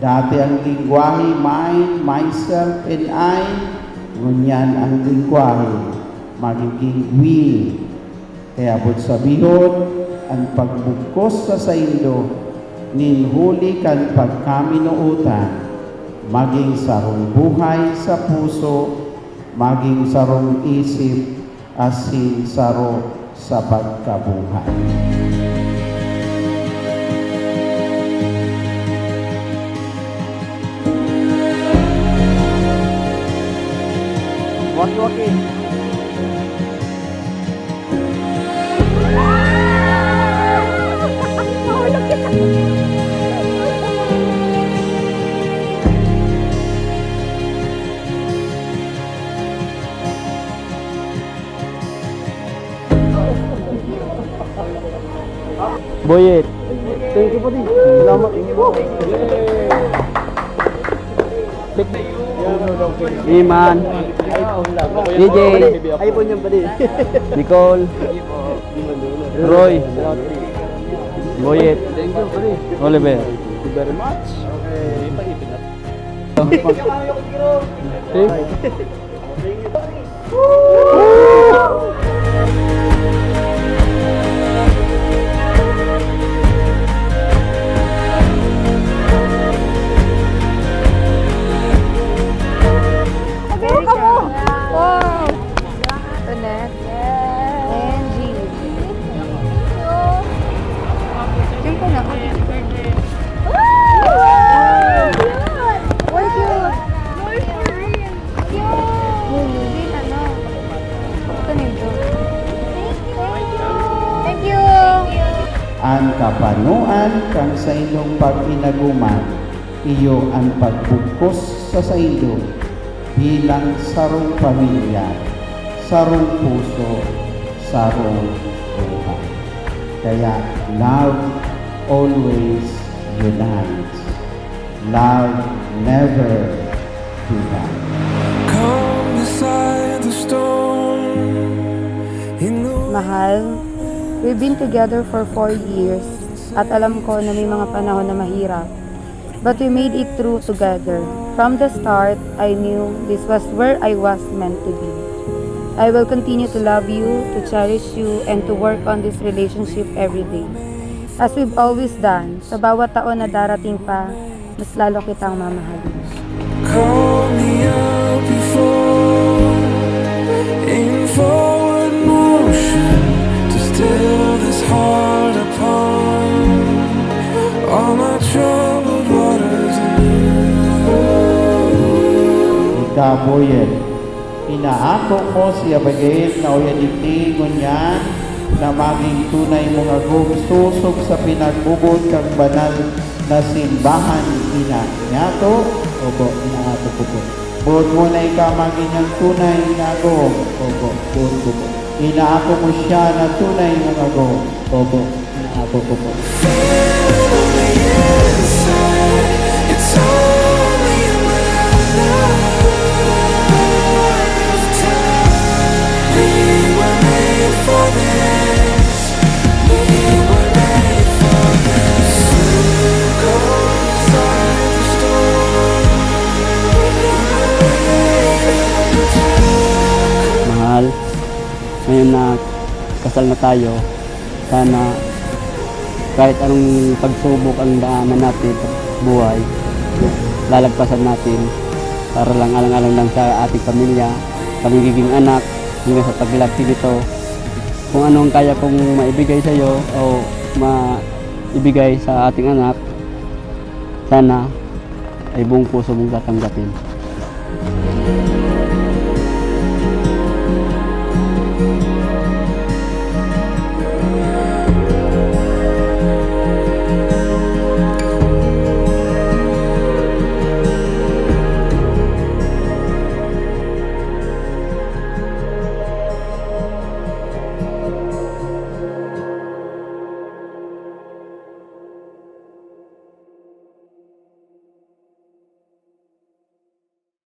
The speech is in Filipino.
Dati ang lingwahe, mine, myself, and I, ngunyan ang lingwahe, magiging we. Kaya bud sabihon, ang pagbukos sa saindo, ninhuli kan pagkaminuutan, maging sarong buhay sa puso, maging sarong isip, asin saro sa pagkabuhay. Waki-waki. Boyet. Thank you po din. Salamat. Iman. DJ. iPhone yan pa din. Nicole. Roy. Boyet. Thank you pa din. Oliver. Thank you very much. Ang kapanuan kang sa inyong pag-inaguman, iyo ang pagbukos sa saindo bilang sarong pamilya, sarong puso, sarong buhay. Kaya love always unites. Love never divides. Come beside the storm in the Mahal, we've been together for 4 years at alam ko na may mga panahon na mahirap. But we made it through together. From the start, I knew this was where I was meant to be. I will continue to love you, to cherish you, and to work on this relationship every day. As we've always done, sa bawat taon na darating pa, mas lalo kitang mamahalin. call me up before in forward motion to still this heart upon all my troubled waters Ika Boyet, inaako mo si Abigail na uyadigdi ngunyan na maging tunay mong agong susog sa pinagbubod kang banal na simbahan ina. Ngato, opo, inaato ko po. Buod mo na ika maging ang tunay na agong, opo, buod ko po. Inaako mo siya na tunay mong agong, opo, inaako ko po. it's only a matter of time. We were made for this. We were made for this. Go inside the storm. Mahal, ngayon na kasal na tayo, sana kahit anong pagsubok ang daanan natin sa buhay, lalagpasan natin para lang alang-alang lang sa ating pamilya, pamigiging anak, hanggang sa paglaki nito. Kung ano ang kaya kong maibigay sa iyo o maibigay sa ating anak, sana ay buong puso mong tatanggapin.